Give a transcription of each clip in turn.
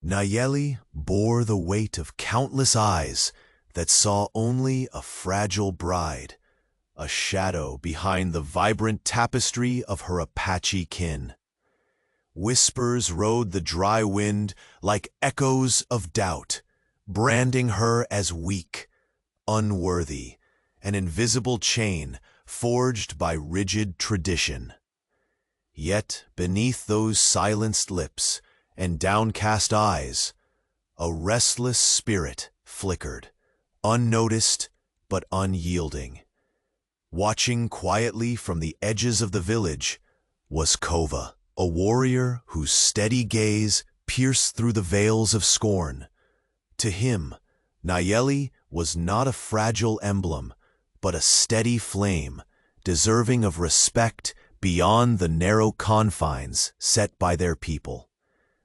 Nayeli bore the weight of countless eyes that saw only a fragile bride, a shadow behind the vibrant tapestry of her Apache kin. Whispers rode the dry wind like echoes of doubt, branding her as weak, unworthy, an invisible chain forged by rigid tradition. Yet beneath those silenced lips and downcast eyes, a restless spirit flickered, unnoticed but unyielding. Watching quietly from the edges of the village was Kova, a warrior whose steady gaze pierced through the veils of scorn. To him, Nayeli was not a fragile emblem, but a steady flame, deserving of respect beyond the narrow confines set by their people.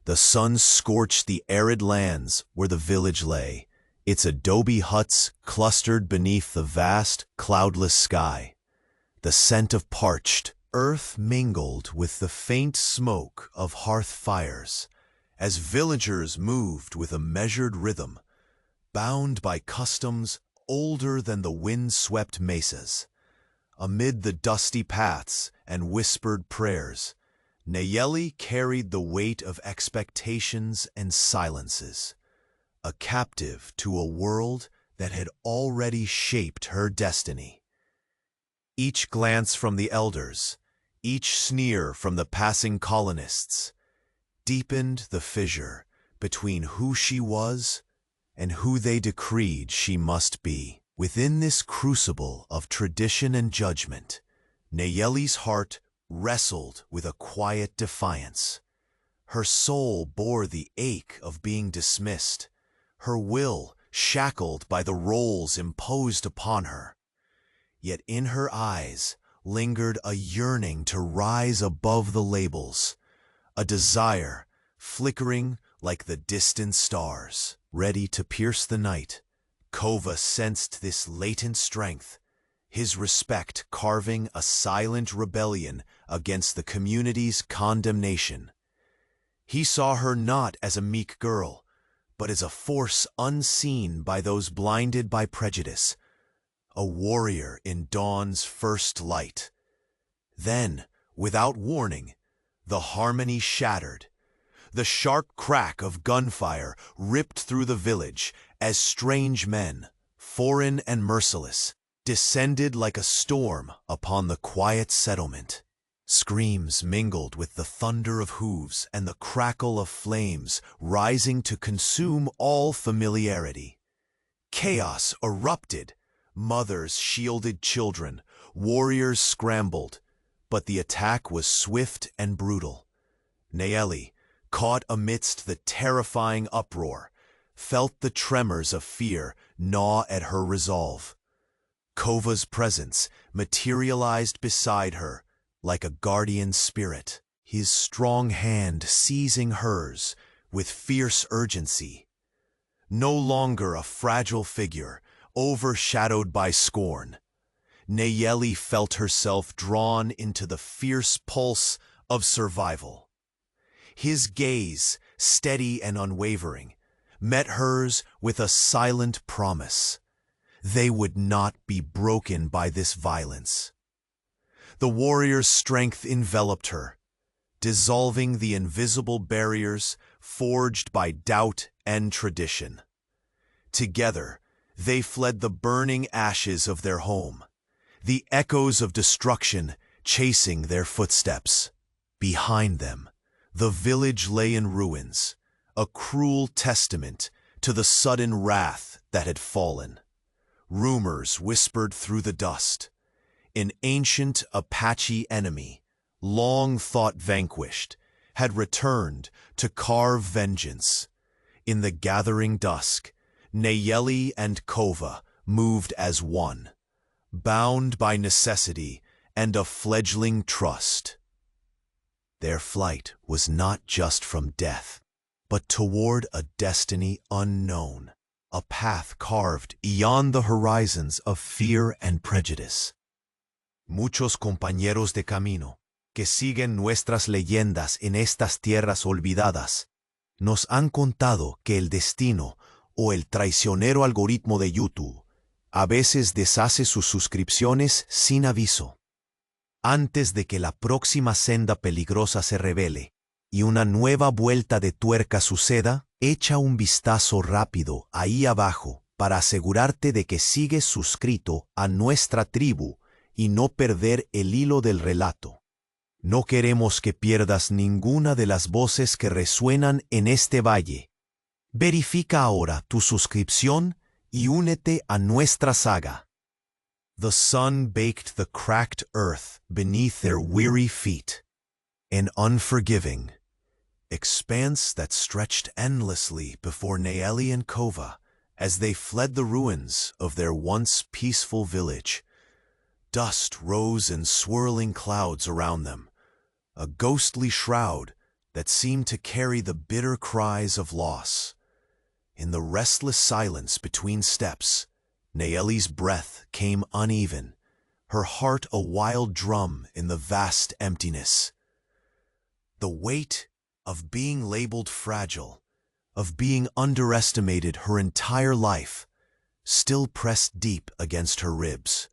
The sun scorched the arid lands where the village lay, its adobe huts clustered beneath the vast, cloudless sky. The scent of parched earth mingled with the faint smoke of hearth fires, as villagers moved with a measured rhythm, bound by customs older than the wind-swept mesas. Amid the dusty paths and whispered prayers, Nayeli carried the weight of expectations and silences, a captive to a world that had already shaped her destiny. Each glance from the elders, each sneer from the passing colonists, deepened the fissure between who she was and who they decreed she must be. Within this crucible of tradition and judgment, Nayeli's heart wrestled with a quiet defiance. Her soul bore the ache of being dismissed, her will shackled by the roles imposed upon her. Yet in her eyes lingered a yearning to rise above the labels, a desire flickering like the distant stars, ready to pierce the night. Kova sensed this latent strength, his respect carving a silent rebellion against the community's condemnation. He saw her not as a meek girl, but as a force unseen by those blinded by prejudice, a warrior in dawn's first light. Then, without warning, the harmony shattered. The sharp crack of gunfire ripped through the village as strange men, foreign and merciless, descended like a storm upon the quiet settlement. Screams mingled with the thunder of hooves and the crackle of flames rising to consume all familiarity. Chaos erupted. Mothers shielded children, warriors scrambled, but the attack was swift and brutal. Nayeli, caught amidst the terrifying uproar, felt the tremors of fear gnaw at her resolve. Kova's presence materialized beside her like a guardian spirit, his strong hand seizing hers with fierce urgency. No longer a fragile figure, overshadowed by scorn, Nayeli felt herself drawn into the fierce pulse of survival. His gaze, steady and unwavering, met hers with a silent promise. They would not be broken by this violence. The warrior's strength enveloped her, dissolving the invisible barriers forged by doubt and tradition. Together, they fled the burning ashes of their home, the echoes of destruction chasing their footsteps. Behind them, the village lay in ruins, a cruel testament to the sudden wrath that had fallen. Rumors whispered through the dust. An ancient Apache enemy, long thought vanquished, had returned to carve vengeance. In the gathering dusk, Nayeli and Kova moved as one, bound by necessity and a fledgling trust. Their flight was not just from death, but toward a destiny unknown, a path carved beyond the horizons of fear and prejudice. Muchos compañeros de camino que siguen nuestras leyendas en estas tierras olvidadas, Nos han contado que el destino o el traicionero algoritmo de YouTube a veces deshace sus suscripciones sin aviso. Antes de que la próxima senda peligrosa se revele y una nueva vuelta de tuerca suceda, echa un vistazo rápido ahí abajo para asegurarte de que sigues suscrito a nuestra tribu y no perder el hilo del relato. No queremos que pierdas ninguna de las voces que resuenan en este valle. Verifica ahora tu suscripción y únete a nuestra saga. The sun baked the cracked earth beneath their weary feet, an unforgiving expanse that stretched endlessly before Nayeli and Kova as they fled the ruins of their once peaceful village. Dust rose in swirling clouds around them, a ghostly shroud that seemed to carry the bitter cries of loss. In the restless silence between steps, Nayeli's breath came uneven, her heart a wild drum in the vast emptiness. The weight of being labeled fragile, of being underestimated her entire life, still pressed deep against her ribs.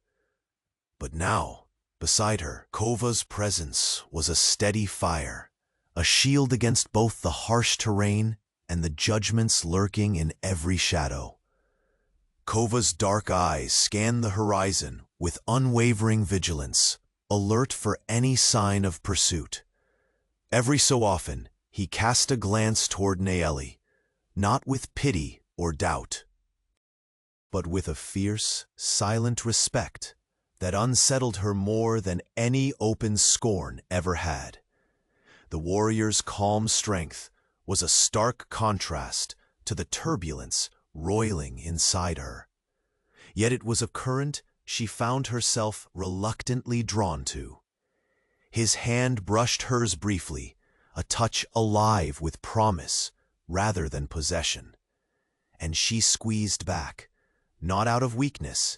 But now, beside her, Kova's presence was a steady fire, a shield against both the harsh terrain and the judgments lurking in every shadow. Kova's dark eyes scanned the horizon with unwavering vigilance, alert for any sign of pursuit. Every so often, he cast a glance toward Nayeli, not with pity or doubt, but with a fierce, silent respect that unsettled her more than any open scorn ever had. The warrior's calm strength was a stark contrast to the turbulence roiling inside her. Yet it was a current she found herself reluctantly drawn to. His hand brushed hers briefly, a touch alive with promise rather than possession. And she squeezed back, not out of weakness,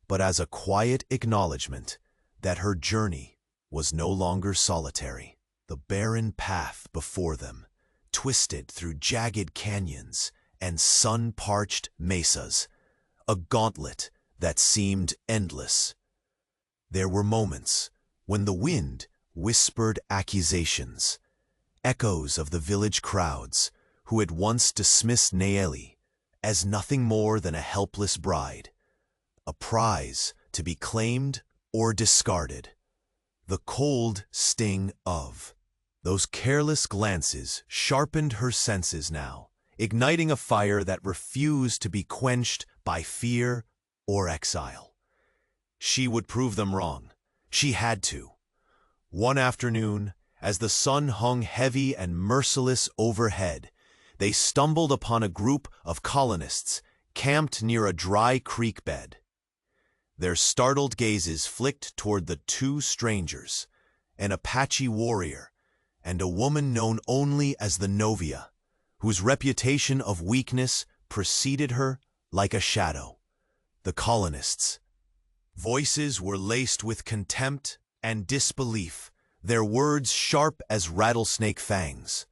but as a quiet acknowledgement that her journey was no longer solitary. The barren path before them, twisted through jagged canyons and sun-parched mesas, a gauntlet that seemed endless. There were moments when the wind whispered accusations, echoes of the village crowds who had once dismissed Nayeli as nothing more than a helpless bride, a prize to be claimed or discarded. The cold sting of those careless glances sharpened her senses now, igniting a fire that refused to be quenched by fear or exile. She would prove them wrong. She had to. One afternoon, as the sun hung heavy and merciless overhead, they stumbled upon a group of colonists camped near a dry creek bed. Their startled gazes flicked toward the two strangers, an Apache warrior and a woman known only as the Novia, whose reputation of weakness preceded her like a shadow. The colonists' voices were laced with contempt and disbelief, their words sharp as rattlesnake fangs.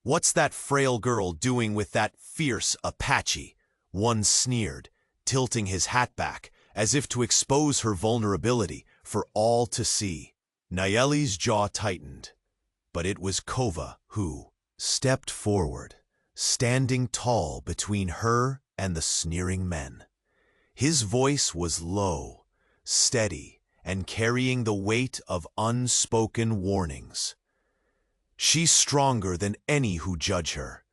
"What's that frail girl doing with that fierce Apache?" one sneered, tilting his hat back as if to expose her vulnerability for all to see. Nayeli's jaw tightened, but it was Kova who stepped forward, standing tall between her and the sneering men. His voice was low, steady, and carrying the weight of unspoken warnings. "She's stronger than any who judge her."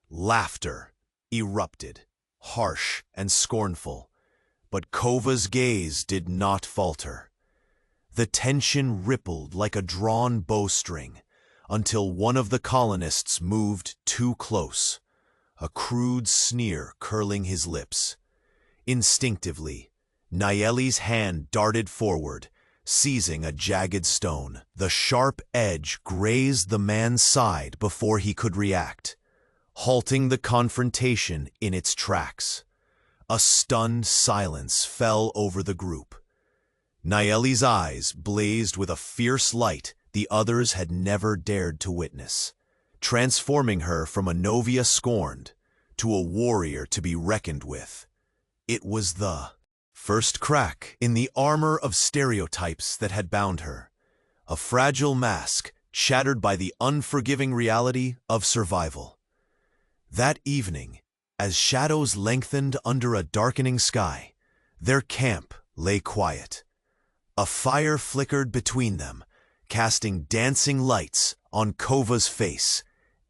Laughter erupted, harsh and scornful, but Kova's gaze did not falter. The tension rippled like a drawn bowstring until one of the colonists moved too close, a crude sneer curling his lips. Instinctively, Nayeli's hand darted forward, seizing a jagged stone. The sharp edge grazed the man's side before he could react, halting the confrontation in its tracks. A stunned silence fell over the group. Nayeli's eyes blazed with a fierce light the others had never dared to witness, transforming her from a novia scorned to a warrior to be reckoned with. It was the first crack in the armor of stereotypes that had bound her, a fragile mask shattered by the unforgiving reality of survival. That evening, as shadows lengthened under a darkening sky, their camp lay quiet. A fire flickered between them, casting dancing lights on Kova's face,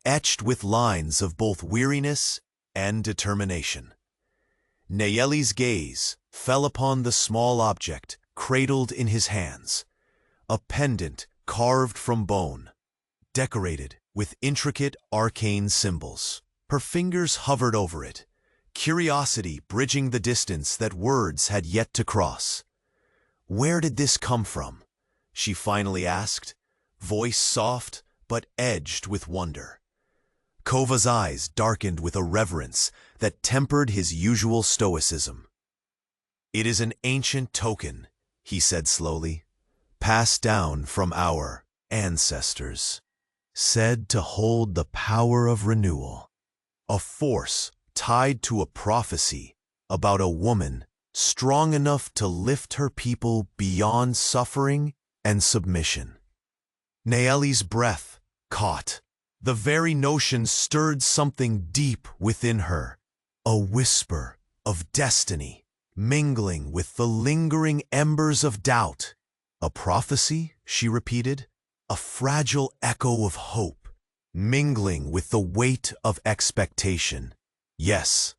etched with lines of both weariness and determination. Nayeli's gaze fell upon the small object cradled in his hands, a pendant carved from bone, decorated with intricate arcane symbols. Her fingers hovered over it, curiosity bridging the distance that words had yet to cross. "Where did this come from?" she finally asked, voice soft but edged with wonder. Kova's eyes darkened with a reverence that tempered his usual stoicism. "It is an ancient token," he said slowly, "passed down from our ancestors, said to hold the power of renewal, a force tied to a prophecy about a woman strong enough to lift her people beyond suffering and submission." Nayeli's breath caught. The very notion stirred something deep within her, a whisper of destiny, mingling with the lingering embers of doubt. "A prophecy," she repeated, "a fragile echo of hope, mingling with the weight of expectation." "Yes,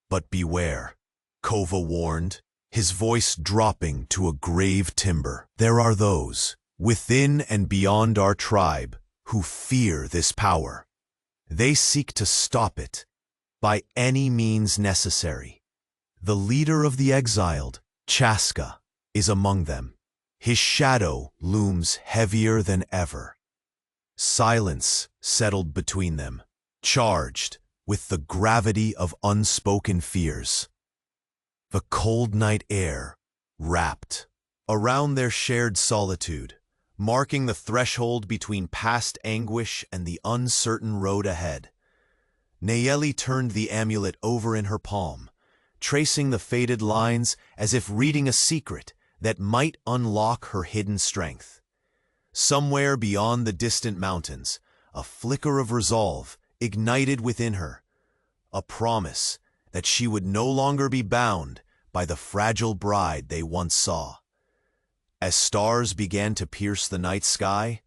but beware," Kova warned, his voice dropping to a grave timbre. "There are those, within and beyond our tribe, who fear this power. They seek to stop it by any means necessary. The leader of the exiled, Chaska, is among them. His shadow looms heavier than ever." Silence settled between them, charged with the gravity of unspoken fears. The cold night air wrapped around their shared solitude, marking the threshold between past anguish and the uncertain road ahead. Nayeli turned the amulet over in her palm, tracing the faded lines as if reading a secret that might unlock her hidden strength. Somewhere beyond the distant mountains, a flicker of resolve ignited within her, a promise that she would no longer be bound by the fragile bride they once saw. As stars began to pierce the night sky,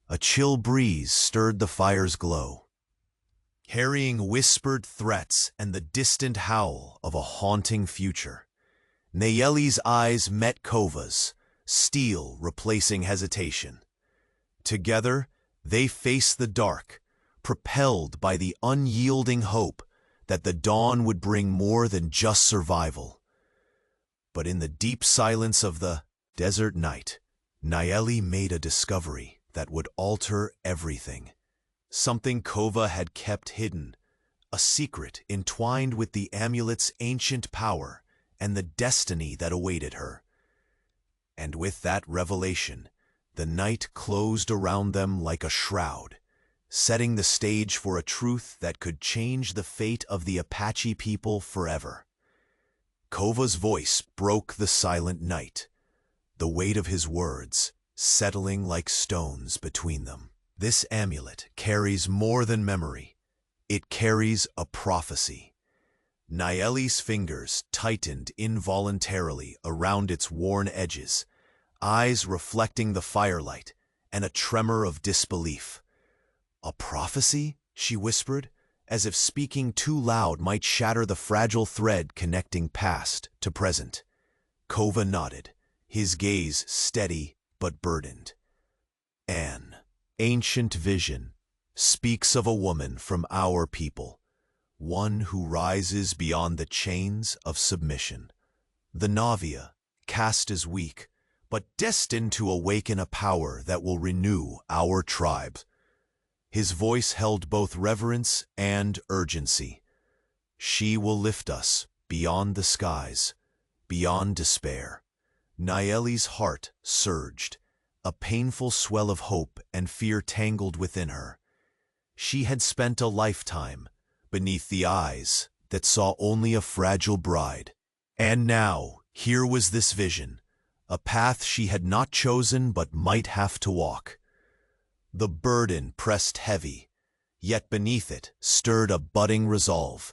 a chill breeze stirred the fire's glow, carrying whispered threats and the distant howl of a haunting future. Nayeli's eyes met Kova's, steel replacing hesitation. Together, they faced the dark, propelled by the unyielding hope that the dawn would bring more than just survival. But in the deep silence of the desert night, Nayeli made a discovery that would alter everything. Something Kova had kept hidden, a secret entwined with the amulet's ancient power and the destiny that awaited her. And with that revelation, the night closed around them like a shroud, setting the stage for a truth that could change the fate of the Apache people forever. Kova's voice broke the silent night, the weight of his words settling like stones between them. "This amulet carries more than memory. It carries a prophecy." Nayeli's fingers tightened involuntarily around its worn edges, eyes reflecting the firelight, and a tremor of disbelief. "A prophecy?" she whispered, as if speaking too loud might shatter the fragile thread connecting past to present. Kova nodded, his gaze steady but burdened. "An ancient vision speaks of a woman from our people, one who rises beyond the chains of submission. The Navia, cast as weak, but destined to awaken a power that will renew our tribe." His voice held both reverence and urgency. "She will lift us beyond the skies, beyond despair." Nayeli's heart surged, a painful swell of hope and fear tangled within her. she had spent a lifetime beneath the eyes that saw only a fragile bride. And now, here was this vision, a path she had not chosen but might have to walk. The burden pressed heavy, yet beneath it stirred a budding resolve.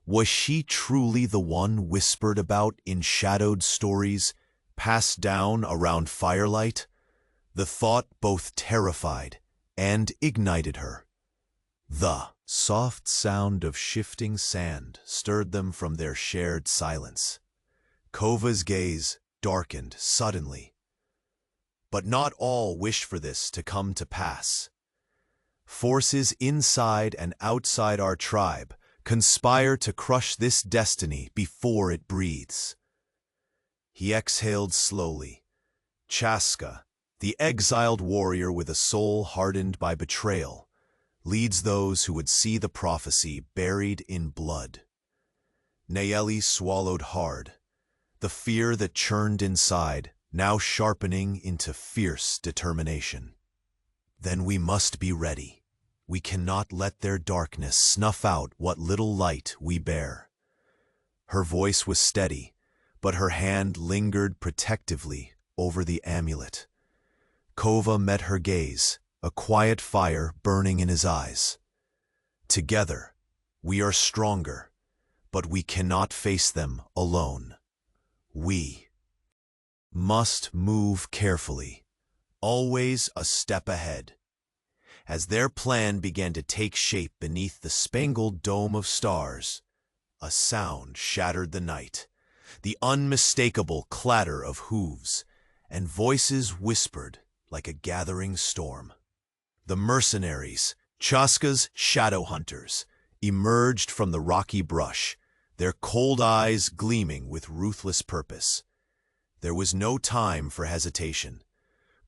Was she truly the one whispered about in shadowed stories, passed down around firelight? The thought both terrified and ignited her. The soft sound of shifting sand stirred them from their shared silence. Kova's gaze darkened suddenly. But not all wish for this to come to pass. Forces inside and outside our tribe conspire to crush this destiny before it breathes. He exhaled slowly. Chaska, the exiled warrior with a soul hardened by betrayal, leads those who would see the prophecy buried in blood. Nayeli swallowed hard, the fear that churned inside now sharpening into fierce determination. Then we must be ready. We cannot let their darkness snuff out what little light we bear. Her voice was steady, but her hand lingered protectively over the amulet. Kova met her gaze, a quiet fire burning in his eyes. Together, we are stronger, but we cannot face them alone. We must move carefully, always a step ahead. As their plan began to take shape beneath the spangled dome of stars, a sound shattered the night, the unmistakable clatter of hooves, and voices whispered like a gathering storm. The mercenaries, Chaska's shadow hunters, emerged from the rocky brush, their cold eyes gleaming with ruthless purpose. There was no time for hesitation.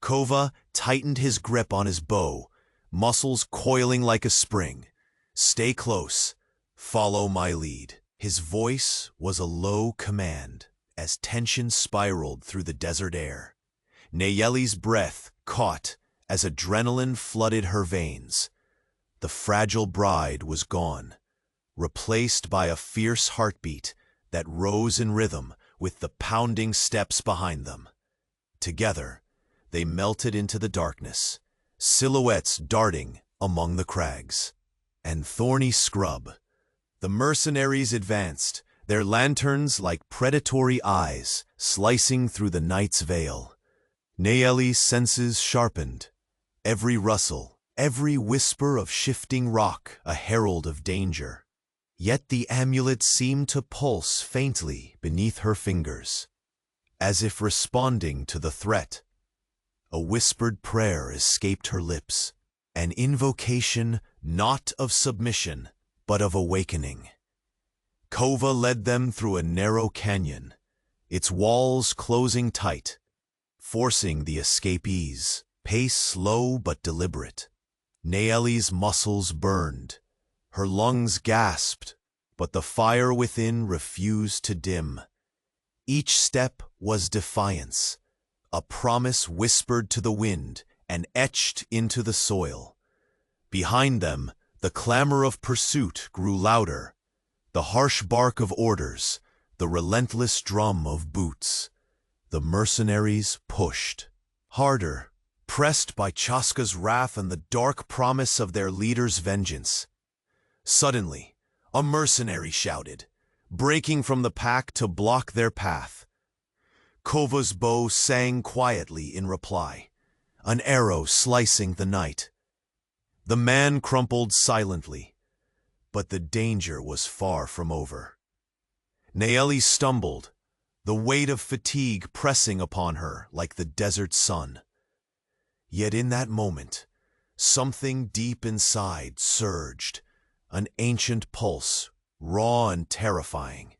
Kova tightened his grip on his bow, muscles coiling like a spring. Stay close. Follow my lead. His voice was a low command as tension spiraled through the desert air. Nayeli's breath caught as adrenaline flooded her veins. The fragile bride was gone, replaced by a fierce heartbeat that rose in rhythm with the pounding steps behind them. Together, they melted into the darkness, silhouettes darting among the crags. And thorny scrub. The mercenaries advanced, their lanterns like predatory eyes slicing through the night's veil. Nayeli's senses sharpened, every rustle, every whisper of shifting rock a herald of danger. Yet the amulet seemed to pulse faintly beneath her fingers, as if responding to the threat. A whispered prayer escaped her lips, an invocation not of submission, but of awakening. Kova led them through a narrow canyon, its walls closing tight, forcing the escapees, pace slow but deliberate. Nayeli's muscles burned, her lungs gasped, but the fire within refused to dim. Each step was defiance, a promise whispered to the wind and etched into the soil. Behind them, the clamor of pursuit grew louder, the harsh bark of orders, the relentless drum of boots. The mercenaries pushed harder, pressed by Chaska's wrath and the dark promise of their leader's vengeance. Suddenly, a mercenary shouted, breaking from the pack to block their path. Kova's bow sang quietly in reply, an arrow slicing the night. The man crumpled silently, but the danger was far from over. Nayeli stumbled, the weight of fatigue pressing upon her like the desert sun. Yet in that moment, something deep inside surged, an ancient pulse, raw and terrifying.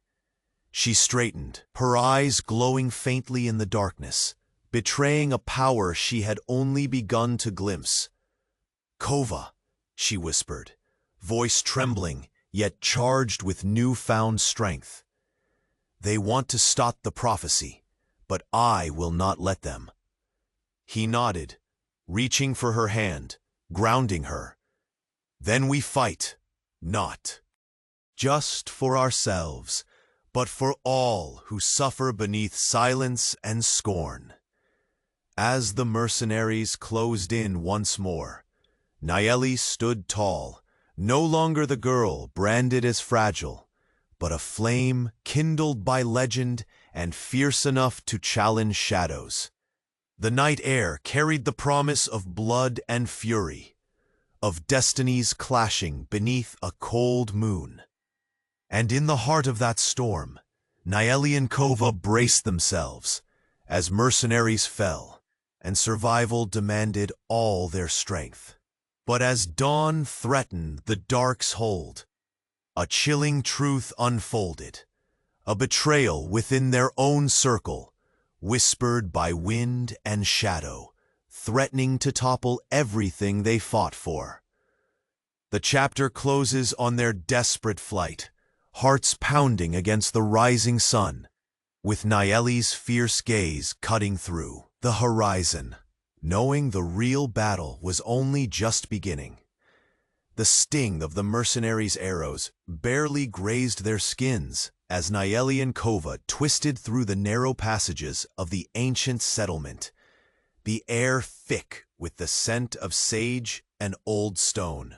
She straightened, her eyes glowing faintly in the darkness, betraying a power she had only begun to glimpse. "Kova," she whispered, voice trembling, yet charged with newfound strength. "They want to stop the prophecy, but I will not let them." He nodded, reaching for her hand, grounding her. Then we fight, not just for ourselves, but for all who suffer beneath silence and scorn. As the mercenaries closed in once more, Nayeli stood tall, no longer the girl branded as fragile, but a flame kindled by legend and fierce enough to challenge shadows. The night air carried the promise of blood and fury, of destinies clashing beneath a cold moon. And in the heart of that storm, Nayeli and Kova braced themselves as mercenaries fell, and survival demanded all their strength. But as dawn threatened the dark's hold, a chilling truth unfolded, a betrayal within their own circle, whispered by wind and shadow, threatening to topple everything they fought for. The chapter closes on their desperate flight, hearts pounding against the rising sun, with Nayeli's fierce gaze cutting through the horizon, knowing the real battle was only just beginning. The sting of the mercenaries' arrows barely grazed their skins as Nayeli and Kova twisted through the narrow passages of the ancient settlement, the air thick with the scent of sage and old stone.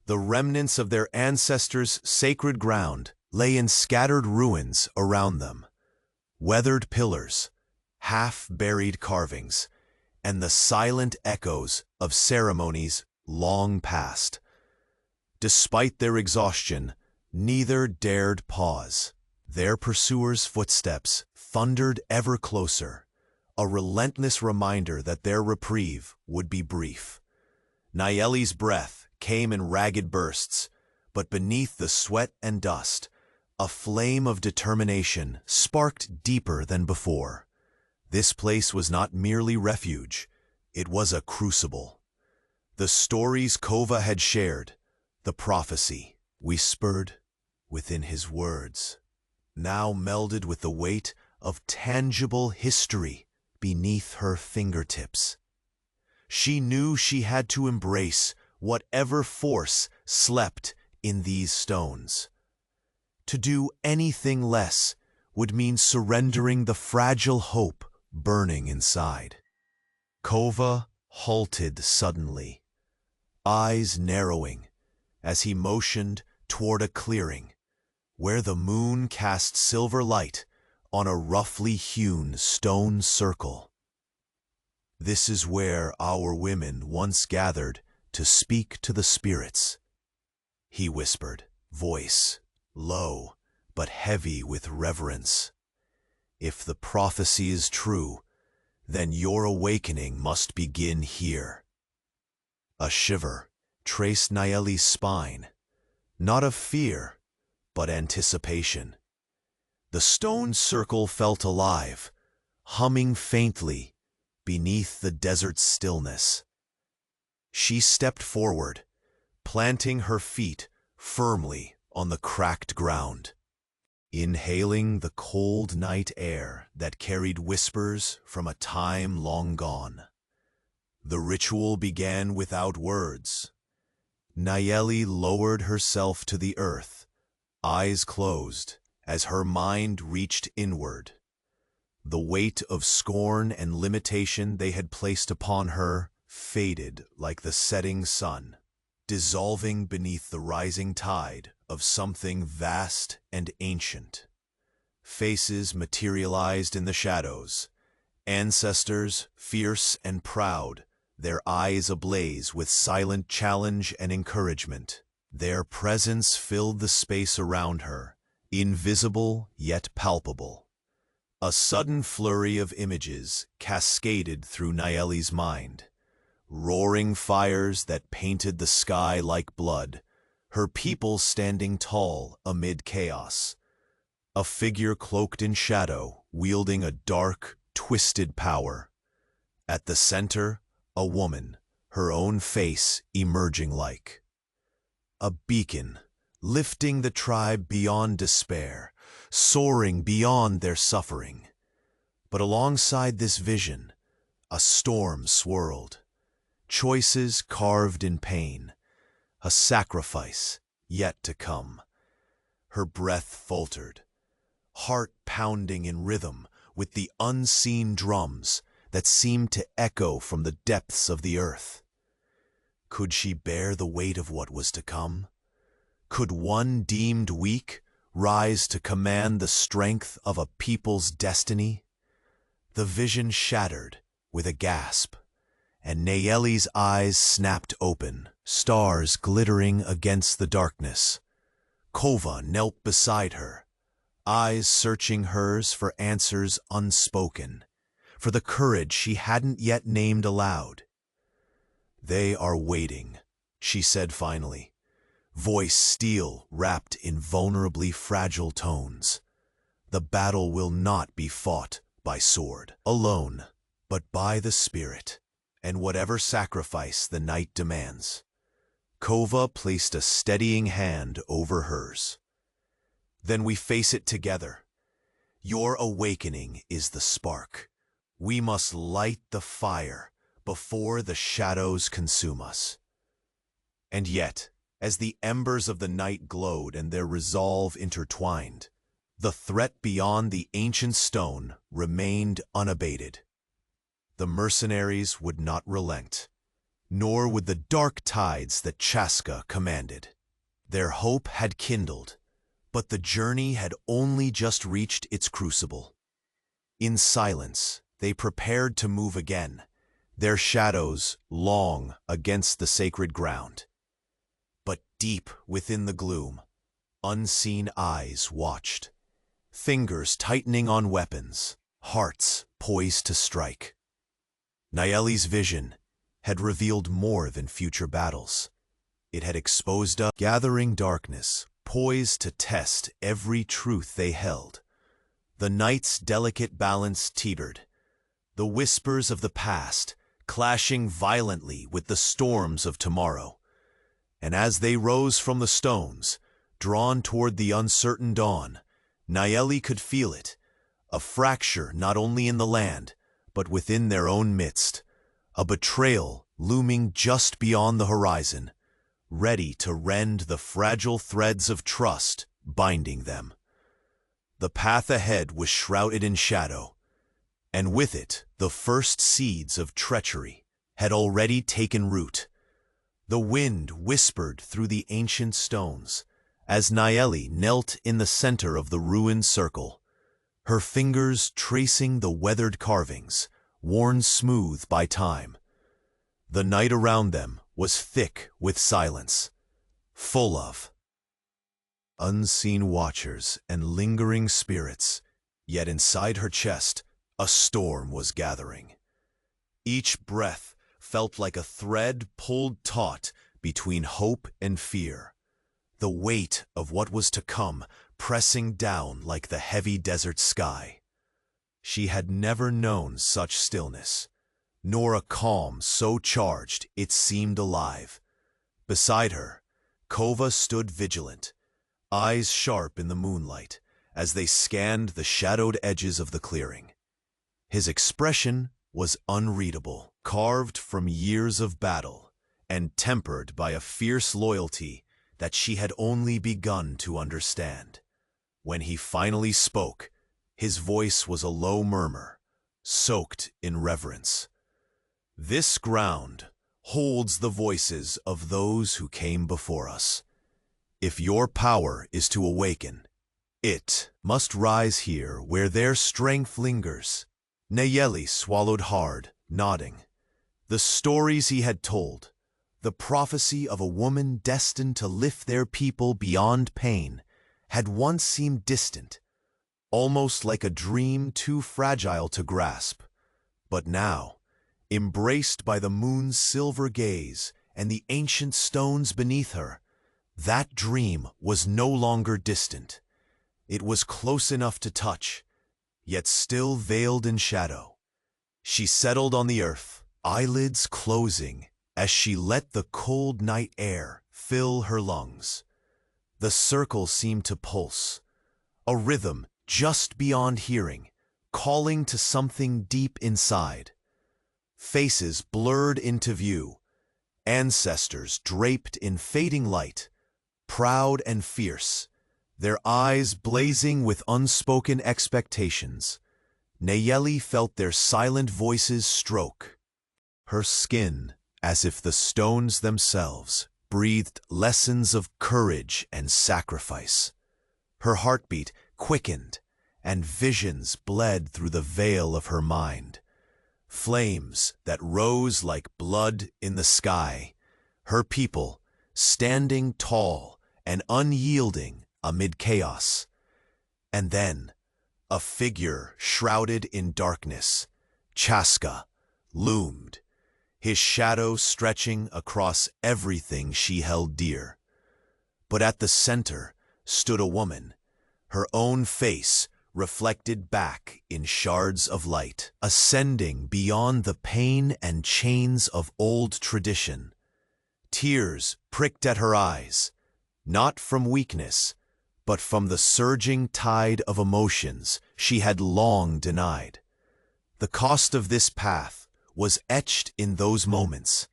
The remnants of their ancestors' sacred ground lay in scattered ruins around them, weathered pillars, half-buried carvings, and the silent echoes of ceremonies long past. Despite their exhaustion, neither dared pause. Their pursuers' footsteps thundered ever closer, a relentless reminder that their reprieve would be brief. Nayeli's breath came in ragged bursts, but beneath the sweat and dust, a flame of determination sparked deeper than before. This place was not merely refuge, it was a crucible. The stories Kova had shared, the prophecy whispered within his words, now melded with the weight of tangible history beneath her fingertips. She knew she had to embrace whatever force slept in these stones. To do anything less would mean surrendering the fragile hope burning inside. Kova halted suddenly, eyes narrowing, as he motioned toward a clearing, where the moon cast silver light on a roughly hewn stone circle. "This is where our women once gathered to speak to the spirits," he whispered, voice low but heavy with reverence. "If the prophecy is true, then your awakening must begin here." A shiver traced Nayeli's spine, not of fear, but anticipation. The stone circle felt alive, humming faintly beneath the desert's stillness. She stepped forward, planting her feet firmly on the cracked ground, inhaling the cold night air that carried whispers from a time long gone. The ritual began without words. Nayeli lowered herself to the earth, eyes closed, as her mind reached inward. The weight of scorn and limitation they had placed upon her faded like the setting sun, dissolving beneath the rising tide of something vast and ancient. Faces materialized in the shadows, ancestors fierce and proud, their eyes ablaze with silent challenge and encouragement. Their presence filled the space around her, invisible yet palpable. A sudden flurry of images cascaded through Nayeli's mind. Roaring fires that painted the sky like blood, her people standing tall amid chaos. A figure cloaked in shadow, wielding a dark, twisted power. At the center, a woman, her own face emerging like a beacon, lifting the tribe beyond despair, soaring beyond their suffering. But alongside this vision, a storm swirled. Choices carved in pain, a sacrifice yet to come. Her breath faltered, heart pounding in rhythm with the unseen drums that seemed to echo from the depths of the earth. Could she bear the weight of what was to come? Could one deemed weak rise to command the strength of a people's destiny? The vision shattered with a gasp, and Nayeli's eyes snapped open, stars glittering against the darkness. Kova knelt beside her, eyes searching hers for answers unspoken, for the courage she hadn't yet named aloud. "They are waiting," she said finally, voice steel wrapped in vulnerably fragile tones. "The battle will not be fought by sword alone, but by the spirit, and whatever sacrifice the night demands." Kova placed a steadying hand over hers. "Then we face it together. Your awakening is the spark. We must light the fire before the shadows consume us." And yet, as the embers of the night glowed and their resolve intertwined, the threat beyond the ancient stone remained unabated. The mercenaries would not relent, nor would the dark tides that Chaska commanded. Their hope had kindled, but the journey had only just reached its crucible. In silence, they prepared to move again, their shadows long against the sacred ground. But deep within the gloom, unseen eyes watched, fingers tightening on weapons, hearts poised to strike. Nayeli's vision had revealed more than future battles. It had exposed a gathering darkness, poised to test every truth they held. The night's delicate balance teetered, the whispers of the past clashing violently with the storms of tomorrow. And as they rose from the stones, drawn toward the uncertain dawn, Nayeli could feel it, a fracture not only in the land, but within their own midst, a betrayal looming just beyond the horizon, ready to rend the fragile threads of trust binding them. The path ahead was shrouded in shadow, and with it the first seeds of treachery had already taken root. The wind whispered through the ancient stones as Nayeli knelt in the center of the ruined circle, her fingers tracing the weathered carvings, worn smooth by time. The night around them was thick with silence, full of unseen watchers and lingering spirits, yet inside her chest a storm was gathering. Each breath felt like a thread pulled taut between hope and fear, the weight of what was to come pressing down like the heavy desert sky. She had never known such stillness, nor a calm so charged it seemed alive. Beside her, Kova stood vigilant, eyes sharp in the moonlight as they scanned the shadowed edges of the clearing. His expression was unreadable, carved from years of battle, and tempered by a fierce loyalty that she had only begun to understand. When he finally spoke, his voice was a low murmur, soaked in reverence. "This ground holds the voices of those who came before us. If your power is to awaken, it must rise here where their strength lingers." Nayeli swallowed hard, nodding. The stories he had told, the prophecy of a woman destined to lift their people beyond pain, had once seemed distant, almost like a dream too fragile to grasp. But now, embraced by the moon's silver gaze and the ancient stones beneath her, that dream was no longer distant. It was close enough to touch, yet still veiled in shadow. She settled on the earth, eyelids closing, as she let the cold night air fill her lungs. The circle seemed to pulse, a rhythm just beyond hearing, calling to something deep inside. Faces blurred into view, ancestors draped in fading light, proud and fierce, their eyes blazing with unspoken expectations. Nayeli felt their silent voices stroke her skin as if the stones themselves breathed lessons of courage and sacrifice. Her heartbeat quickened, and visions bled through the veil of her mind. Flames that rose like blood in the sky, her people standing tall and unyielding amid chaos. And then, a figure shrouded in darkness, Chaska, loomed, his shadow stretching across everything she held dear. But at the center stood a woman, her own face reflected back in shards of light, ascending beyond the pain and chains of old tradition. Tears pricked at her eyes, not from weakness, but from the surging tide of emotions she had long denied. The cost of this path was etched in those moments.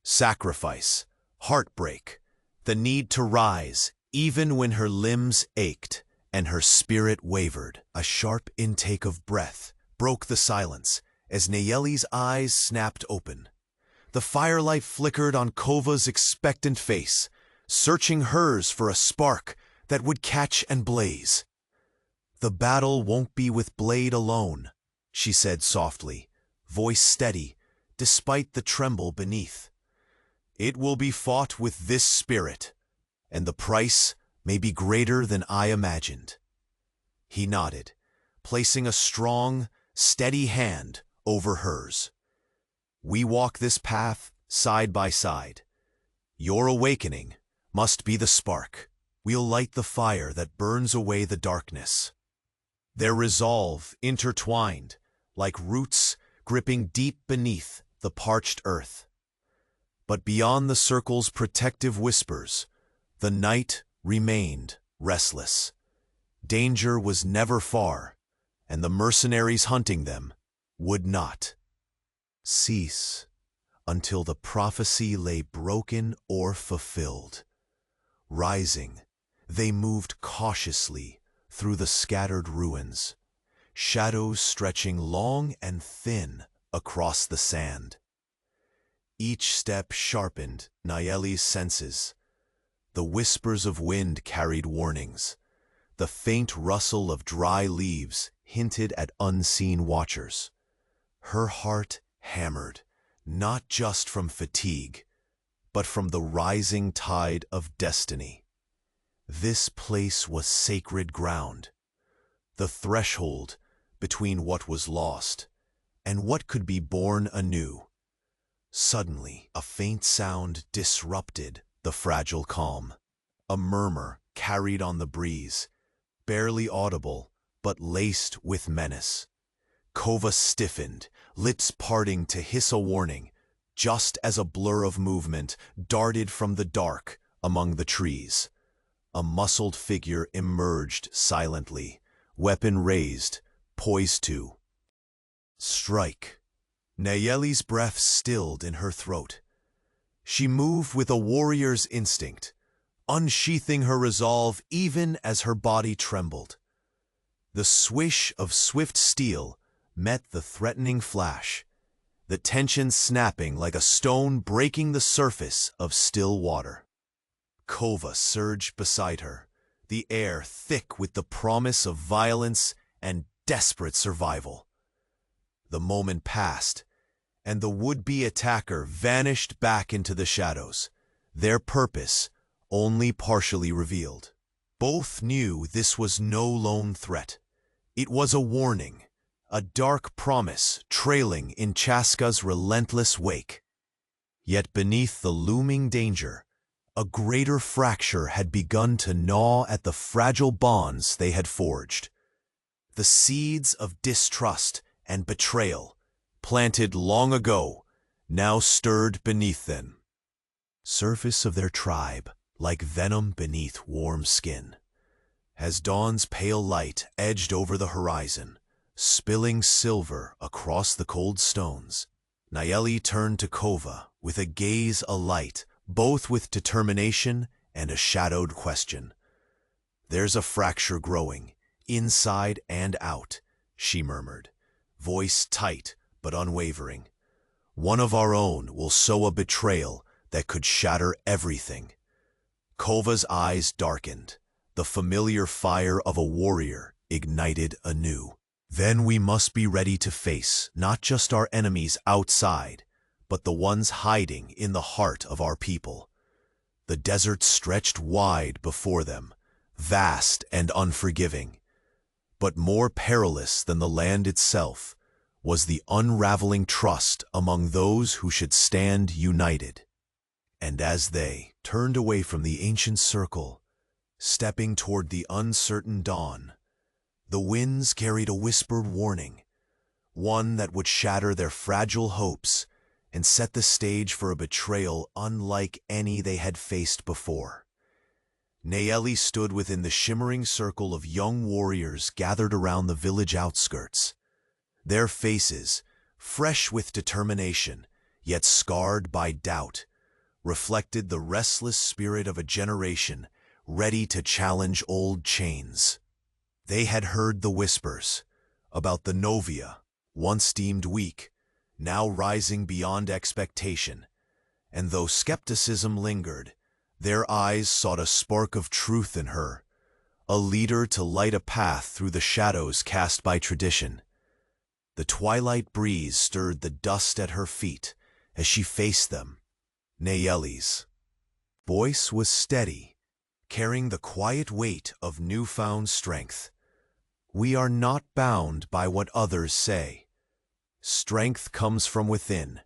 Sacrifice, heartbreak, the need to rise even when her limbs ached and her spirit wavered. A sharp intake of breath broke the silence as Nayeli's eyes snapped open. The firelight flickered on Kova's expectant face, searching hers for a spark that would catch and blaze. "The battle won't be with blade alone," she said softly, voice steady, despite the tremble beneath. "It will be fought with this spirit, and the price may be greater than I imagined." He nodded, placing a strong, steady hand over hers. "We walk this path side by side. Your awakening must be the spark. We'll light the fire that burns away the darkness." Their resolve intertwined, like roots gripping deep beneath the parched earth. But beyond the circle's protective whispers, the night remained restless. Danger was never far, and the mercenaries hunting them would not cease until the prophecy lay broken or fulfilled. Rising, they moved cautiously through the scattered ruins, shadows stretching long and thin across the sand. Each step sharpened Nayeli's senses. The whispers of wind carried warnings. The faint rustle of dry leaves hinted at unseen watchers. Her heart hammered, not just from fatigue, but from the rising tide of destiny. This place was sacred ground, the threshold between what was lost and what could be born anew. Suddenly, a faint sound disrupted the fragile calm. A murmur carried on the breeze, barely audible but laced with menace. Kova stiffened, lips parting to hiss a warning, just as a blur of movement darted from the dark among the trees. A muscled figure emerged silently, weapon raised, poised to strike. Nayeli's breath stilled in her throat. She moved with a warrior's instinct, unsheathing her resolve even as her body trembled. The swish of swift steel met the threatening flash, the tension snapping like a stone breaking the surface of still water. Kova surged beside her, the air thick with the promise of violence and desperate survival. The moment passed, and the would-be attacker vanished back into the shadows, their purpose only partially revealed. Both knew this was no lone threat. It was a warning, a dark promise trailing in Chaska's relentless wake. Yet beneath the looming danger, a greater fracture had begun to gnaw at the fragile bonds they had forged. The seeds of distrust and betrayal, planted long ago, now stirred beneath them. Surface of their tribe, like venom beneath warm skin. As dawn's pale light edged over the horizon, spilling silver across the cold stones, Nayeli turned to Kova with a gaze alight, both with determination and a shadowed question. "There's a fracture growing, inside and out," she murmured, voice tight but unwavering. "One of our own will sow a betrayal that could shatter everything." Kova's eyes darkened. The familiar fire of a warrior ignited anew. "Then we must be ready to face not just our enemies outside, but the ones hiding in the heart of our people." The desert stretched wide before them, vast and unforgiving. But more perilous than the land itself was the unraveling trust among those who should stand united. And as they turned away from the ancient circle, stepping toward the uncertain dawn, the winds carried a whispered warning, one that would shatter their fragile hopes and set the stage for a betrayal unlike any they had faced before. Nayeli stood within the shimmering circle of young warriors gathered around the village outskirts. Their faces, fresh with determination, yet scarred by doubt, reflected the restless spirit of a generation ready to challenge old chains. They had heard the whispers about the Novia, once deemed weak, now rising beyond expectation, and though skepticism lingered, their eyes sought a spark of truth in her, a leader to light a path through the shadows cast by tradition. The twilight breeze stirred the dust at her feet as she faced them. Nayeli's voice was steady, carrying the quiet weight of newfound strength. "We are not bound by what others say. Strength comes from within,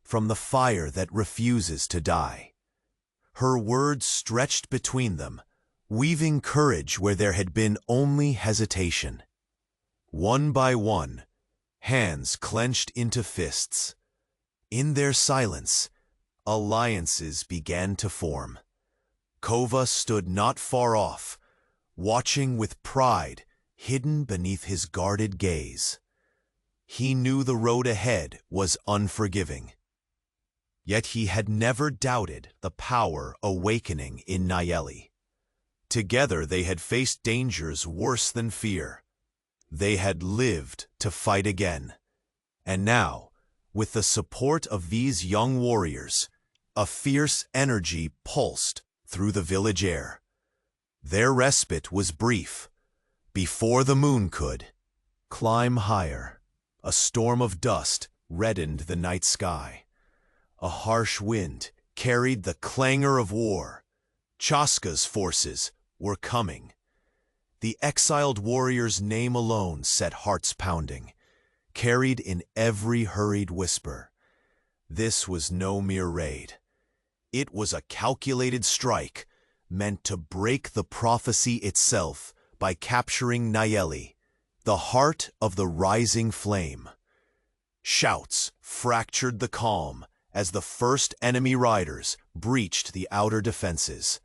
from the fire that refuses to die." Her words stretched between them, weaving courage where there had been only hesitation. One by one, hands clenched into fists. In their silence, alliances began to form. Kova stood not far off, watching with pride hidden beneath his guarded gaze. He knew the road ahead was unforgiving. Yet he had never doubted the power awakening in Nayeli. Together they had faced dangers worse than fear. They had lived to fight again. And now, with the support of these young warriors, a fierce energy pulsed through the village air. Their respite was brief. Before the moon could climb higher, a storm of dust reddened the night sky. A harsh wind carried the clangor of war. Chaska's forces were coming. The exiled warrior's name alone set hearts pounding, carried in every hurried whisper. This was no mere raid. It was a calculated strike, meant to break the prophecy itself by capturing Nayeli, the heart of the rising flame. Shouts fractured the calm as the first enemy riders breached the outer defenses.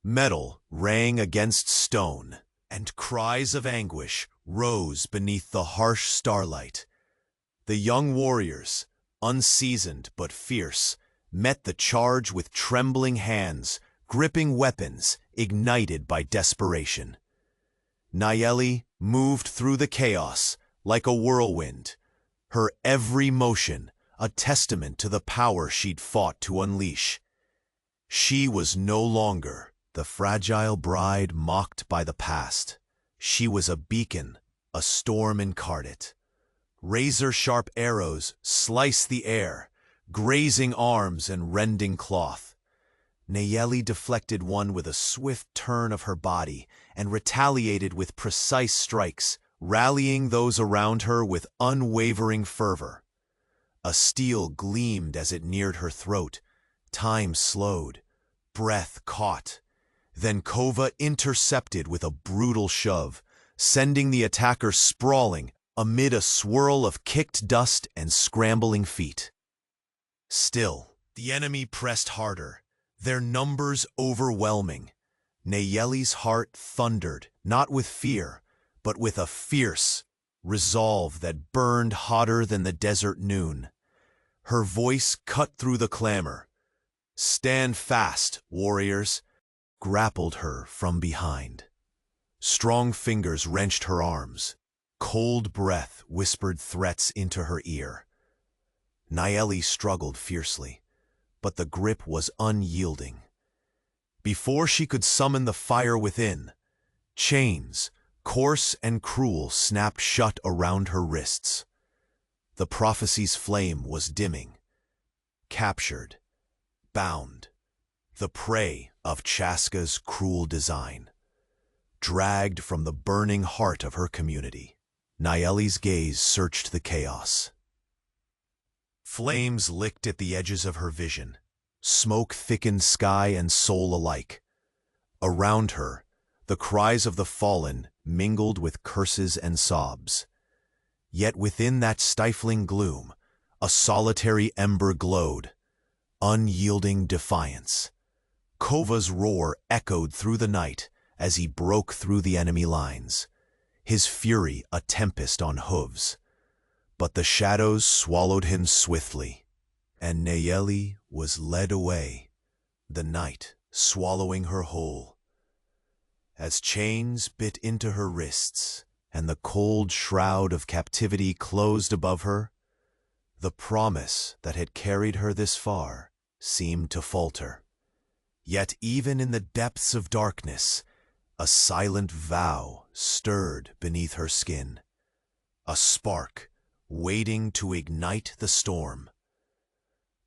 Metal rang against stone, and cries of anguish rose beneath the harsh starlight. The young warriors, unseasoned but fierce, met the charge with trembling hands, gripping weapons ignited by desperation. Nayeli moved through the chaos like a whirlwind, her every motion a testament to the power she'd fought to unleash. She was no longer the fragile bride mocked by the past. She was a beacon, a storm incarnate. Razor-sharp arrows sliced the air, grazing arms and rending cloth. Nayeli deflected one with a swift turn of her body and retaliated with precise strikes, rallying those around her with unwavering fervor. A steel gleamed as it neared her throat. Time slowed, breath caught. Then Kova intercepted with a brutal shove, sending the attacker sprawling amid a swirl of kicked dust and scrambling feet. Still, the enemy pressed harder, their numbers overwhelming. Nayeli's heart thundered, not with fear, but with a fierce resolve that burned hotter than the desert noon. Her voice cut through the clamor. "Stand fast, warriors!" grappled her from behind. Strong fingers wrenched her arms. Cold breath whispered threats into her ear. Nayeli struggled fiercely, but the grip was unyielding. Before she could summon the fire within, chains, coarse and cruel, snapped shut around her wrists. The prophecy's flame was dimming. Captured, bound, the prey of Chaska's cruel design. Dragged from the burning heart of her community, Nayeli's gaze searched the chaos. Flames licked at the edges of her vision. Smoke thickened sky and soul alike. Around her, the cries of the fallen mingled with curses and sobs. Yet within that stifling gloom, a solitary ember glowed, unyielding defiance. Kova's roar echoed through the night as he broke through the enemy lines, his fury a tempest on hooves. But the shadows swallowed him swiftly, and Nayeli was led away, the night swallowing her whole. As chains bit into her wrists and the cold shroud of captivity closed above her, the promise that had carried her this far seemed to falter. Yet even in the depths of darkness, a silent vow stirred beneath her skin, a spark waiting to ignite the storm.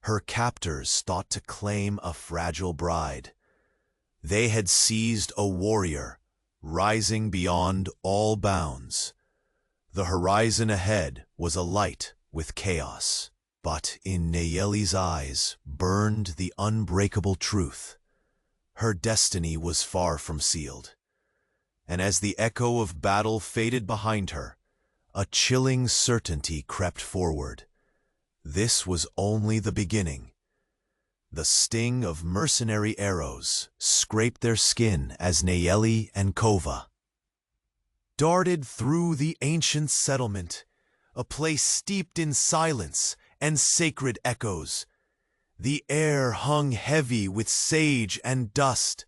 Her captors thought to claim a fragile bride. They had seized a warrior, rising beyond all bounds. The horizon ahead was alight with chaos, but in Nayeli's eyes burned the unbreakable truth. Her destiny was far from sealed. And as the echo of battle faded behind her, a chilling certainty crept forward. This was only the beginning. The sting of mercenary arrows scraped their skin as Nayeli and Kova darted through the ancient settlement, a place steeped in silence and sacred echoes. The air hung heavy with sage and dust,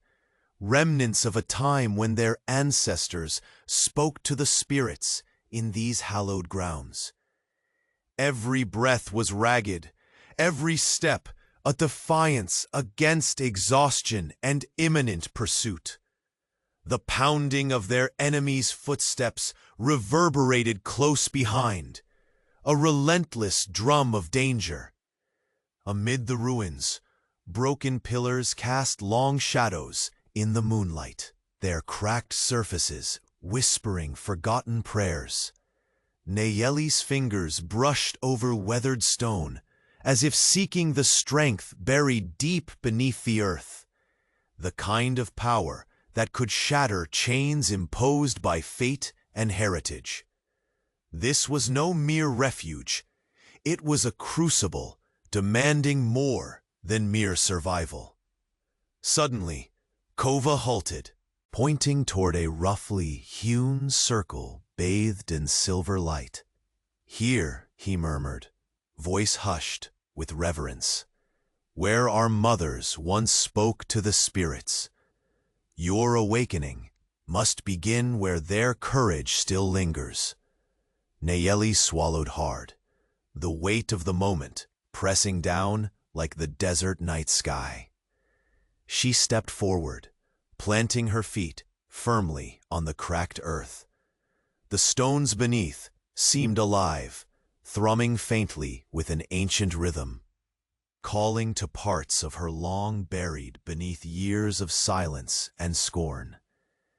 remnants of a time when their ancestors spoke to the spirits in these hallowed grounds. Every breath was ragged, every step a defiance against exhaustion and imminent pursuit. The pounding of their enemies' footsteps reverberated close behind, a relentless drum of danger. Amid the ruins, broken pillars cast long shadows in the moonlight, their cracked surfaces whispering forgotten prayers. Nayeli's fingers brushed over weathered stone, as if seeking the strength buried deep beneath the earth, the kind of power that could shatter chains imposed by fate and heritage. This was no mere refuge. It was a crucible demanding more than mere survival. Suddenly, Kova halted, pointing toward a roughly hewn circle bathed in silver light. "Here," he murmured, voice hushed with reverence, "where our mothers once spoke to the spirits. Your awakening must begin where their courage still lingers." Nayeli swallowed hard, the weight of the moment pressing down like the desert night sky. She stepped forward, planting her feet firmly on the cracked earth. The stones beneath seemed alive, thrumming faintly with an ancient rhythm, calling to parts of her long buried beneath years of silence and scorn.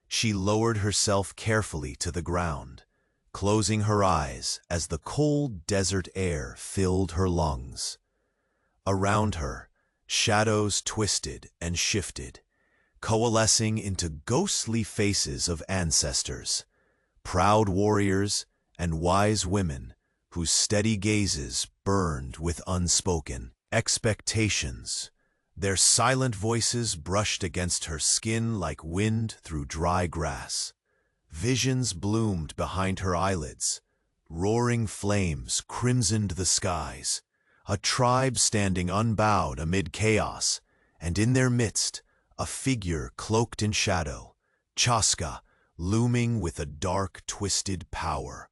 She lowered herself carefully to the ground, closing her eyes as the cold desert air filled her lungs. Around her, shadows twisted and shifted, coalescing into ghostly faces of ancestors, proud warriors and wise women whose steady gazes burned with unspoken expectations. Their silent voices brushed against her skin like wind through dry grass. Visions bloomed behind her eyelids. Roaring flames crimsoned the skies, a tribe standing unbowed amid chaos, and in their midst, a figure cloaked in shadow, Chaska, looming with a dark, twisted power.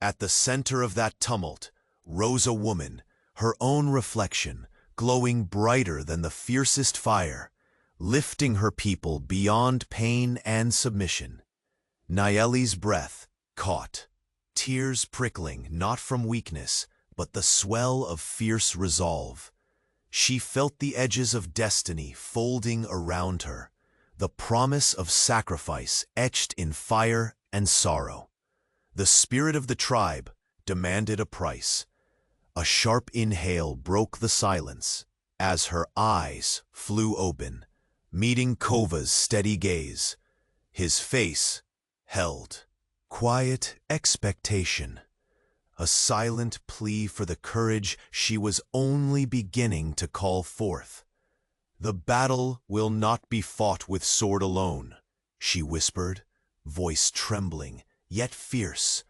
At the center of that tumult rose a woman, her own reflection, glowing brighter than the fiercest fire, lifting her people beyond pain and submission. Nayeli's breath caught, tears prickling not from weakness, but the swell of fierce resolve. She felt the edges of destiny folding around her, the promise of sacrifice etched in fire and sorrow. The spirit of the tribe demanded a price. A sharp inhale broke the silence as her eyes flew open, meeting Kova's steady gaze. His face held quiet expectation, a silent plea for the courage she was only beginning to call forth. "The battle will not be fought with sword alone," she whispered, voice trembling, yet fierce,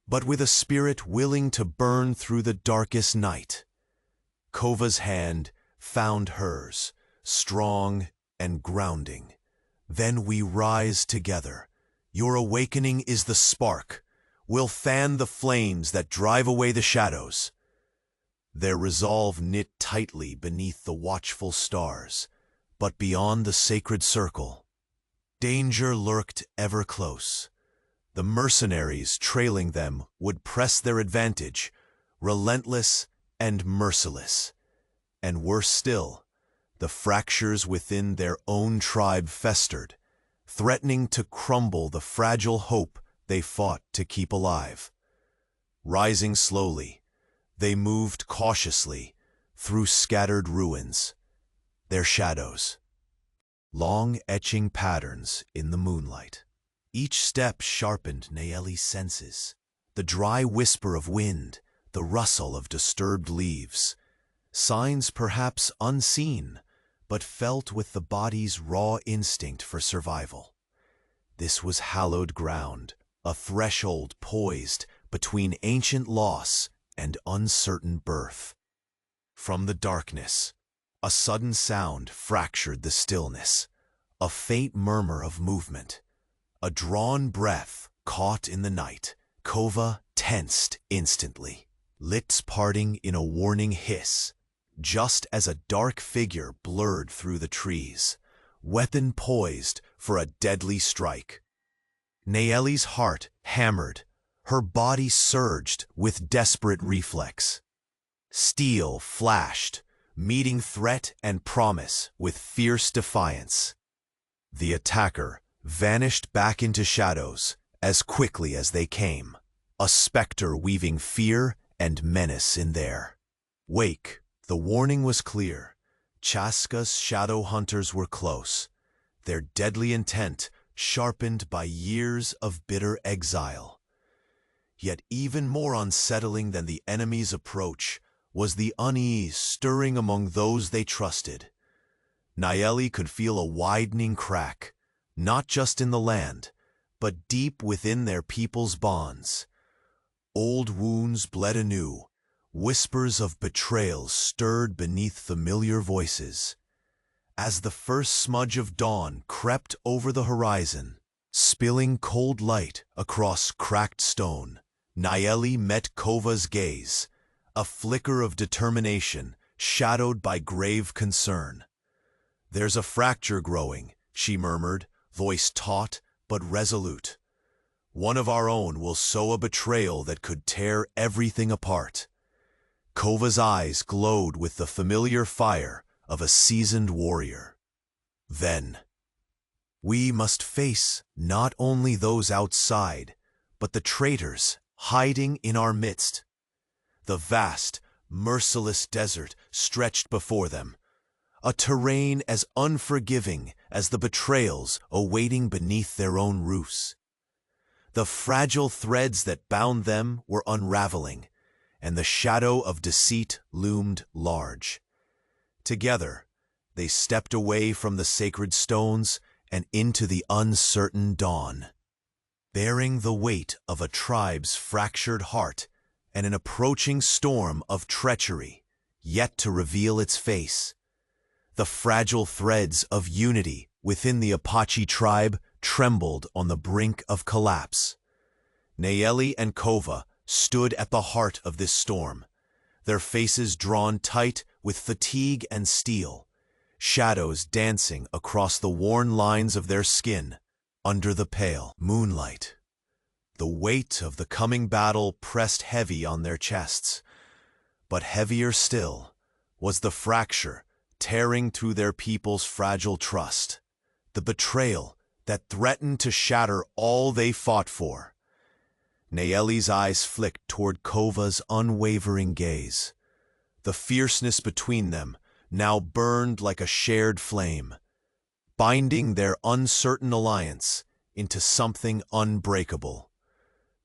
"but with a spirit willing to burn through the darkest night." Kova's hand found hers, strong and grounding. "Then we rise together. Your awakening is the spark. We'll fan the flames that drive away the shadows." Their resolve knit tightly beneath the watchful stars, but beyond the sacred circle, danger lurked ever close. The mercenaries trailing them would press their advantage, relentless and merciless. And worse still, the fractures within their own tribe festered, threatening to crumble the fragile hope they fought to keep alive. Rising slowly, they moved cautiously through scattered ruins, their shadows, long etching patterns in the moonlight. Each step sharpened Nayeli's senses, the dry whisper of wind, the rustle of disturbed leaves, signs perhaps unseen, but felt with the body's raw instinct for survival. This was hallowed ground, a threshold poised between ancient loss and uncertain birth. From the darkness, a sudden sound fractured the stillness, a faint murmur of movement, a drawn breath caught in the night. Kova tensed instantly, lips parting in a warning hiss, just as a dark figure blurred through the trees, weapon poised for a deadly strike. Nayeli's heart hammered, her body surged with desperate reflex. Steel flashed, meeting threat and promise with fierce defiance. The attacker vanished back into shadows as quickly as they came, a specter weaving fear and menace in their wake. The warning was clear. Chaska's shadow hunters were close, their deadly intent sharpened by years of bitter exile. Yet even more unsettling than the enemy's approach was the unease stirring among those they trusted. Nayeli could feel a widening crack, not just in the land, but deep within their people's bonds. Old wounds bled anew, whispers of betrayal stirred beneath familiar voices. As the first smudge of dawn crept over the horizon, spilling cold light across cracked stone, Nayeli met Kova's gaze, a flicker of determination shadowed by grave concern. "There's a fracture growing," she murmured, voice taut but resolute. "One of our own will sow a betrayal that could tear everything apart." Kova's eyes glowed with the familiar fire of a seasoned warrior. "Then we must face not only those outside, but the traitors hiding in our midst." The vast, merciless desert stretched before them, a terrain as unforgiving as the betrayals awaiting beneath their own roofs. The fragile threads that bound them were unraveling, and the shadow of deceit loomed large. Together, they stepped away from the sacred stones and into the uncertain dawn, bearing the weight of a tribe's fractured heart and an approaching storm of treachery, yet to reveal its face. The fragile threads of unity within the Apache tribe trembled on the brink of collapse. Nayeli and Kova stood at the heart of this storm, their faces drawn tight with fatigue and steel, shadows dancing across the worn lines of their skin under the pale moonlight. The weight of the coming battle pressed heavy on their chests, but heavier still was the fracture tearing through their people's fragile trust, the betrayal that threatened to shatter all they fought for. Nayeli's eyes flicked toward Kova's unwavering gaze. The fierceness between them now burned like a shared flame, binding their uncertain alliance into something unbreakable.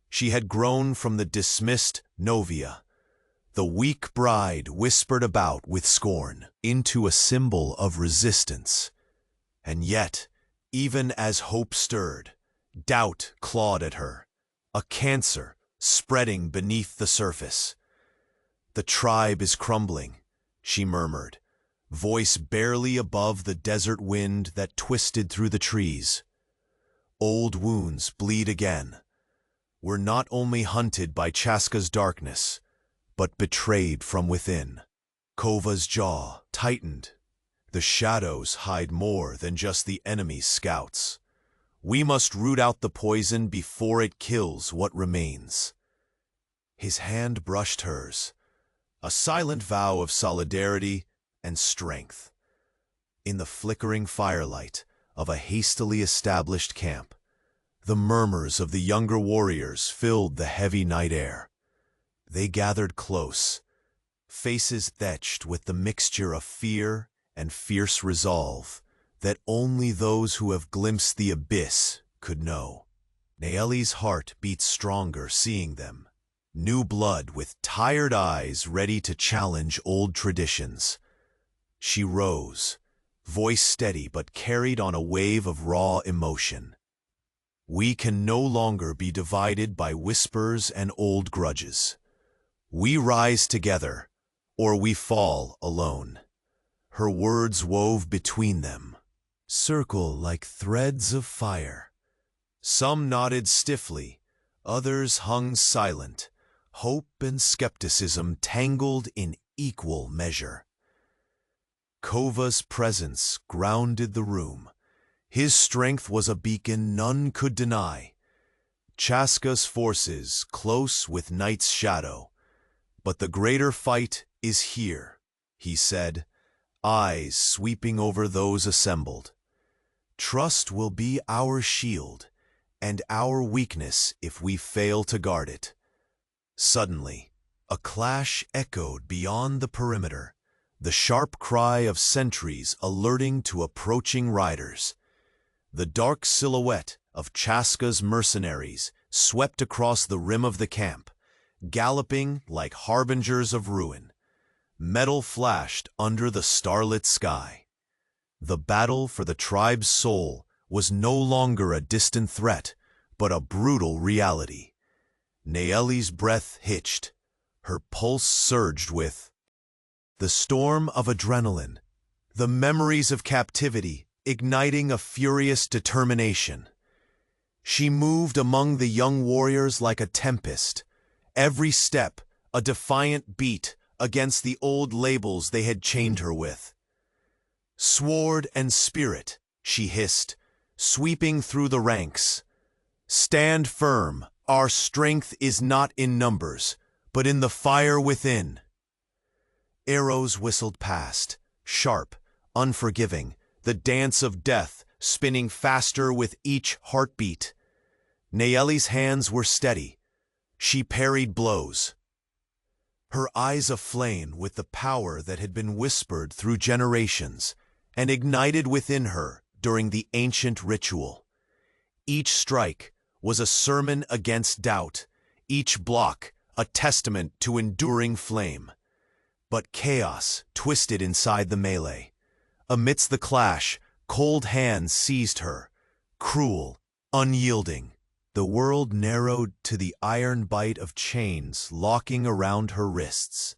She had grown from the dismissed Novia, the weak bride whispered about with scorn, into a symbol of resistance. And yet, even as hope stirred, doubt clawed at her, a cancer spreading beneath the surface. "The tribe is crumbling," she murmured, voice barely above the desert wind that twisted through the trees. "Old wounds bleed again. We're not only hunted by Chaska's darkness, but betrayed from within." Kova's jaw tightened. "The shadows hide more than just the enemy's scouts. We must root out the poison before it kills what remains." His hand brushed hers, a silent vow of solidarity and strength. In the flickering firelight of a hastily established camp, the murmurs of the younger warriors filled the heavy night air. They gathered close, faces etched with the mixture of fear and fierce resolve that only those who have glimpsed the abyss could know. Nayeli's heart beat stronger seeing them, new blood with tired eyes ready to challenge old traditions. She rose, voice steady but carried on a wave of raw emotion. "We can no longer be divided by whispers and old grudges. We rise together, or we fall alone." Her words wove between them, circle like threads of fire. Some nodded stiffly, others hung silent, hope and skepticism tangled in equal measure. Kova's presence grounded the room. His strength was a beacon none could deny. Chaska's forces close with night's shadow. "But the greater fight is here," he said, eyes sweeping over those assembled. "Trust will be our shield, and our weakness if we fail to guard it." Suddenly, a clash echoed beyond the perimeter, the sharp cry of sentries alerting to approaching riders. The dark silhouette of Chaska's mercenaries swept across the rim of the camp, galloping like harbingers of ruin. Metal flashed under the starlit sky. The battle for the tribe's soul was no longer a distant threat, but a brutal reality. Nayeli's breath hitched. Her pulse surged with the storm of adrenaline, the memories of captivity igniting a furious determination. She moved among the young warriors like a tempest, every step a defiant beat against the old labels they had chained her with. "Sword and spirit," she hissed, sweeping through the ranks. "Stand firm, our strength is not in numbers, but in the fire within." Arrows whistled past, sharp, unforgiving, the dance of death spinning faster with each heartbeat. Nayeli's hands were steady. She parried blows, her eyes aflame with the power that had been whispered through generations and ignited within her during the ancient ritual. Each strike was a sermon against doubt, each block a testament to enduring flame. But chaos twisted inside the melee. Amidst the clash, cold hands seized her, cruel, unyielding. The world narrowed to the iron bite of chains locking around her wrists.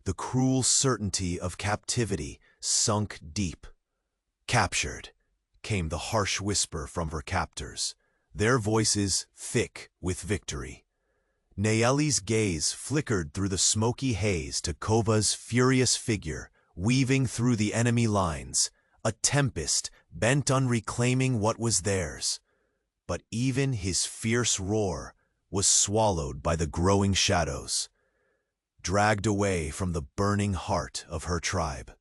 The cruel certainty of captivity sunk deep. "Captured," came the harsh whisper from her captors, their voices thick with victory. Nayeli's gaze flickered through the smoky haze to Kova's furious figure, weaving through the enemy lines, a tempest bent on reclaiming what was theirs. But even his fierce roar was swallowed by the growing shadows, dragged away from the burning heart of her tribe.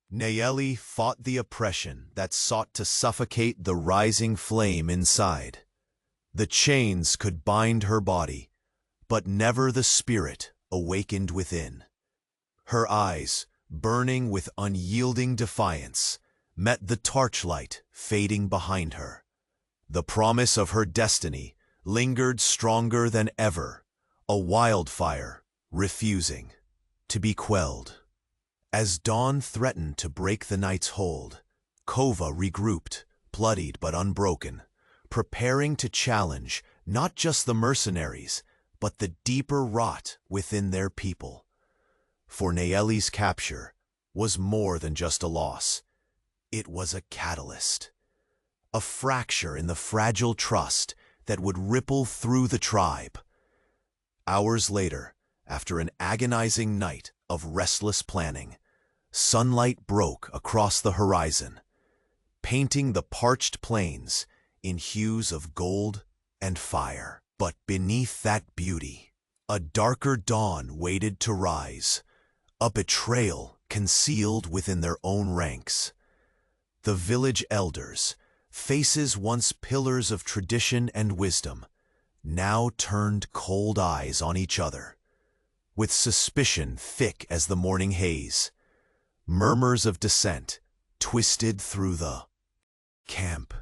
Nayeli fought the oppression that sought to suffocate the rising flame inside. The chains could bind her body, but never the spirit awakened within. Her eyes, burning with unyielding defiance, met the torchlight fading behind her. The promise of her destiny lingered stronger than ever, a wildfire refusing to be quelled. As dawn threatened to break the night's hold, Kova regrouped, bloodied but unbroken, preparing to challenge not just the mercenaries, but the deeper rot within their people. For Nayeli's capture was more than just a loss. It was a catalyst, a fracture in the fragile trust that would ripple through the tribe. Hours later, after an agonizing night of restless planning, sunlight broke across the horizon, painting the parched plains in hues of gold and fire. But beneath that beauty, a darker dawn waited to rise, a betrayal concealed within their own ranks. The village elders, faces once pillars of tradition and wisdom, now turned cold eyes on each other. With suspicion thick as the morning haze, murmurs of dissent twisted through the camp.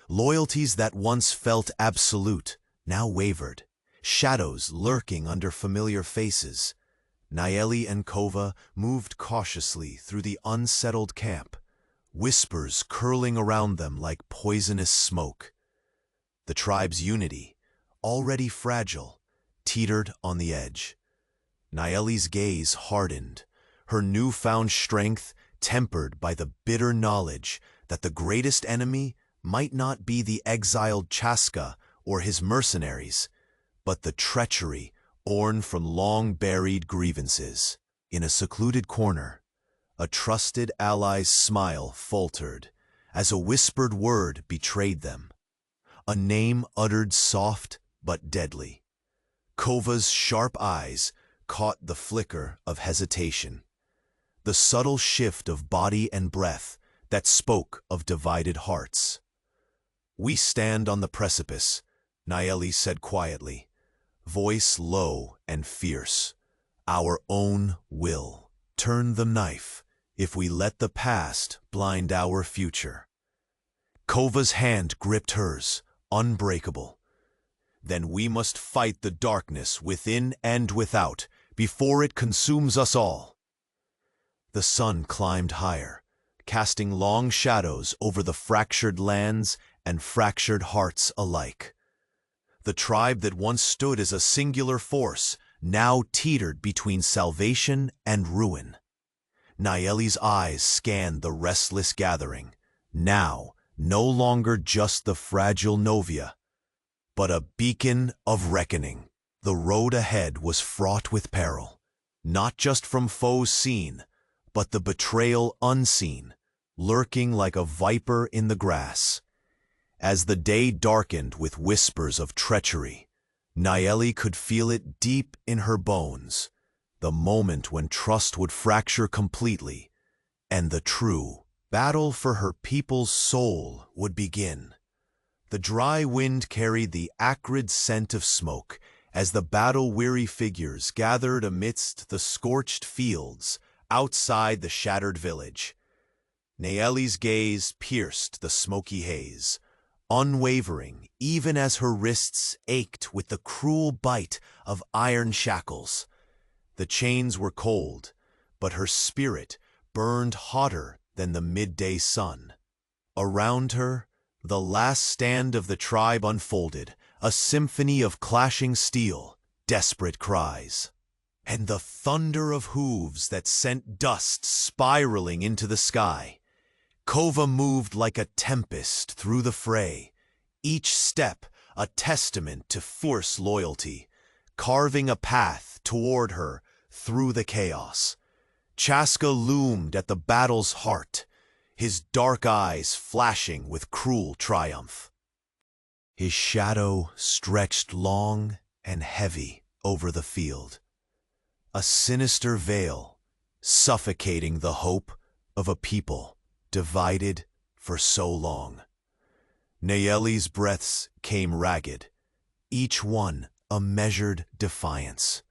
Loyalties that once felt absolute now wavered, shadows lurking under familiar faces. Nayeli and Kova moved cautiously through the unsettled camp, whispers curling around them like poisonous smoke. The tribe's unity, already fragile, teetered on the edge. Nayeli's gaze hardened, her newfound strength tempered by the bitter knowledge that the greatest enemy might not be the exiled Chaska or his mercenaries, but the treachery born from long-buried grievances. In a secluded corner, a trusted ally's smile faltered as a whispered word betrayed them, a name uttered soft but deadly. Kova's sharp eyes caught the flicker of hesitation, the subtle shift of body and breath that spoke of divided hearts. "We stand on the precipice," Nayeli said quietly, voice low and fierce. "Our own will turn the knife if we let the past blind our future." Kova's hand gripped hers, unbreakable. "Then we must fight the darkness within and without before it consumes us all." The sun climbed higher, casting long shadows over the fractured lands and fractured hearts alike. The tribe that once stood as a singular force now teetered between salvation and ruin. Nayeli's eyes scanned the restless gathering, now no longer just the fragile Novia, but a beacon of reckoning. The road ahead was fraught with peril, not just from foes seen, but the betrayal unseen, lurking like a viper in the grass. As the day darkened with whispers of treachery, Nayeli could feel it deep in her bones, the moment when trust would fracture completely, and the true battle for her people's soul would begin. The dry wind carried the acrid scent of smoke as the battle-weary figures gathered amidst the scorched fields outside the shattered village. Nayeli's gaze pierced the smoky haze, unwavering even as her wrists ached with the cruel bite of iron shackles. The chains were cold, but her spirit burned hotter than the midday sun. Around her, the last stand of the tribe unfolded, a symphony of clashing steel, desperate cries, and the thunder of hooves that sent dust spiraling into the sky. Kova moved like a tempest through the fray, each step a testament to fierce loyalty, carving a path toward her through the chaos. Chaska loomed at the battle's heart, his dark eyes flashing with cruel triumph. His shadow stretched long and heavy over the field, a sinister veil suffocating the hope of a people divided for so long. Nayeli's breaths came ragged, each one a measured defiance.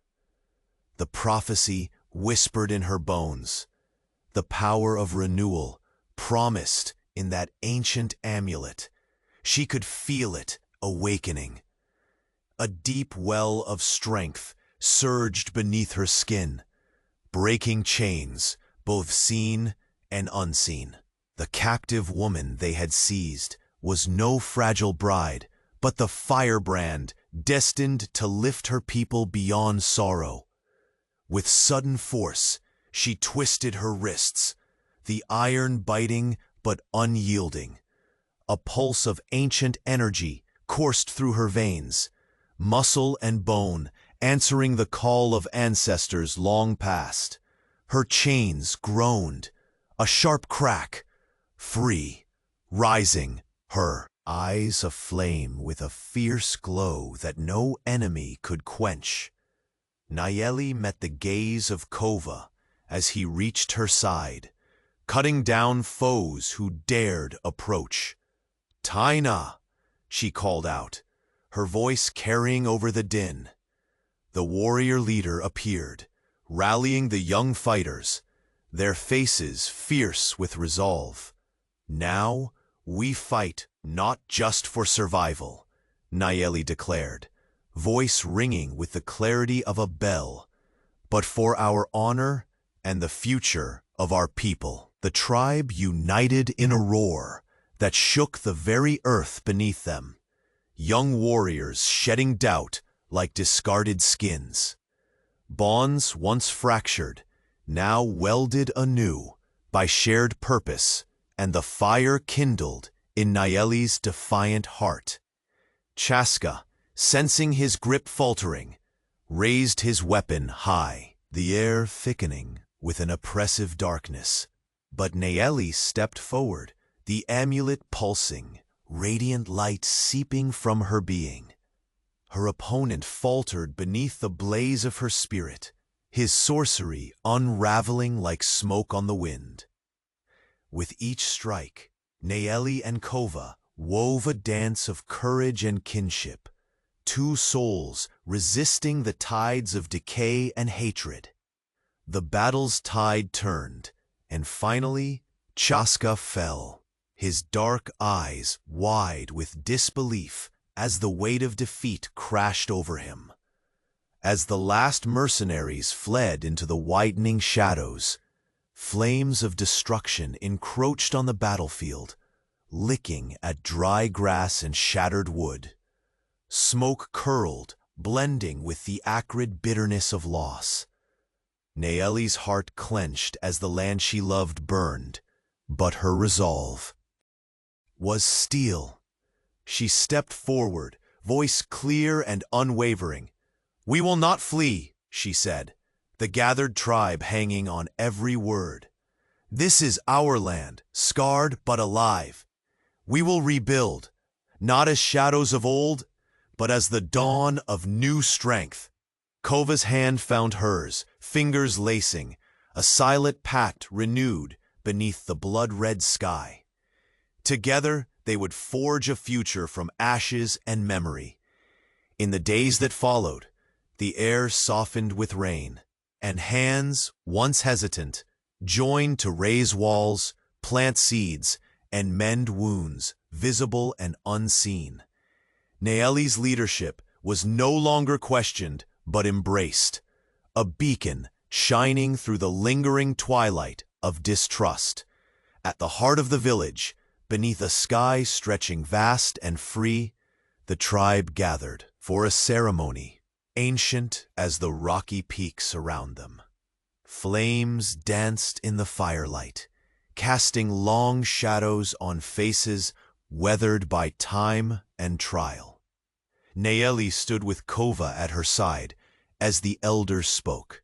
The prophecy whispered in her bones, the power of renewal promised in that ancient amulet. She could feel it awakening. A deep well of strength surged beneath her skin, breaking chains, both seen and unseen. The captive woman they had seized was no fragile bride, but the firebrand destined to lift her people beyond sorrow. With sudden force, she twisted her wrists, the iron biting but unyielding. A pulse of ancient energy coursed through her veins, muscle and bone answering the call of ancestors long past. Her chains groaned, a sharp crack, free, rising, her eyes aflame with a fierce glow that no enemy could quench. Nayeli met the gaze of Kova as he reached her side, cutting down foes who dared approach. "Taina," she called out, her voice carrying over the din. The warrior leader appeared, rallying the young fighters, their faces fierce with resolve. "Now we fight not just for survival," Nayeli declared, voice ringing with the clarity of a bell, "but for our honor and the future of our people." The tribe united in a roar that shook the very earth beneath them, young warriors shedding doubt like discarded skins. Bonds once fractured, now welded anew by shared purpose and the fire kindled in Nayeli's defiant heart. Chaska, sensing his grip faltering, raised his weapon high, the air thickening with an oppressive darkness. But Nayeli stepped forward, the amulet pulsing, radiant light seeping from her being. Her opponent faltered beneath the blaze of her spirit, his sorcery unraveling like smoke on the wind. With each strike, Nayeli and Kova wove a dance of courage and kinship, two souls resisting the tides of decay and hatred. The battle's tide turned, and finally, Chaska fell, his dark eyes wide with disbelief as the weight of defeat crashed over him. As the last mercenaries fled into the widening shadows, flames of destruction encroached on the battlefield, licking at dry grass and shattered wood. Smoke curled, blending with the acrid bitterness of loss. Nayeli's heart clenched as the land she loved burned, but her resolve was steel. She stepped forward, voice clear and unwavering. "We will not flee," she said, the gathered tribe hanging on every word. "This is our land, scarred but alive. We will rebuild, not as shadows of old, but as the dawn of new strength." Kova's hand found hers, fingers lacing, a silent pact renewed beneath the blood-red sky. Together, they would forge a future from ashes and memory. In the days that followed, the air softened with rain, and hands, once hesitant, joined to raise walls, plant seeds, and mend wounds, visible and unseen. Nayeli's leadership was no longer questioned, but embraced, a beacon shining through the lingering twilight of distrust. At the heart of the village, beneath a sky stretching vast and free, The tribe gathered for a ceremony, ancient as the rocky peaks around them. Flames danced in the firelight, casting long shadows on faces weathered by time and trial. Nayeli stood with Kova at her side as the elders spoke,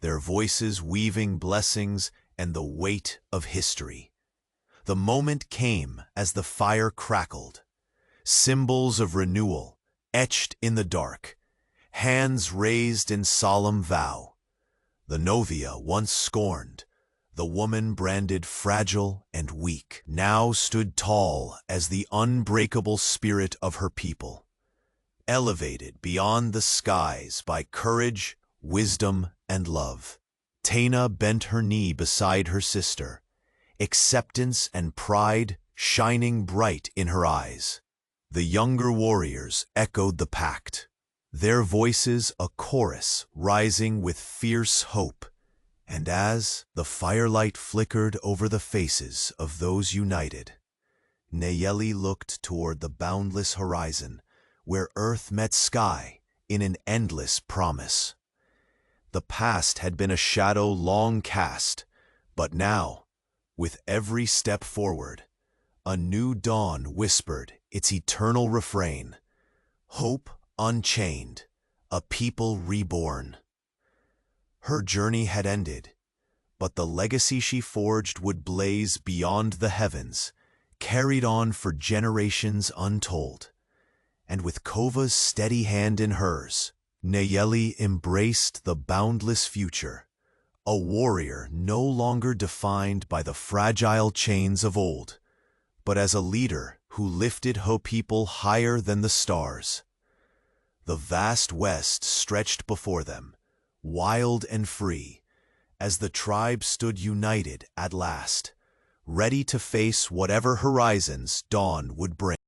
their voices weaving blessings and the weight of history. The moment came as the fire crackled, symbols of renewal etched in the dark, hands raised in solemn vow. The Novia, once scorned, the woman branded fragile and weak, now stood tall as the unbreakable spirit of her people, elevated beyond the skies by courage, wisdom, and love. Taina bent her knee beside her sister, acceptance and pride shining bright in her eyes. The younger warriors echoed the pact, their voices a chorus rising with fierce hope. And as the firelight flickered over the faces of those united, Nayeli looked toward the boundless horizon, where earth met sky in an endless promise. The past had been a shadow long cast, but now, with every step forward, a new dawn whispered its eternal refrain: hope unchained, a people reborn. Her journey had ended, but the legacy she forged would blaze beyond the heavens, carried on for generations untold. And with Kova's steady hand in hers, Nayeli embraced the boundless future, a warrior no longer defined by the fragile chains of old, but as a leader who lifted her people higher than the stars. The vast West stretched before them, wild and free, as the tribe stood united at last, ready to face whatever horizons dawn would bring.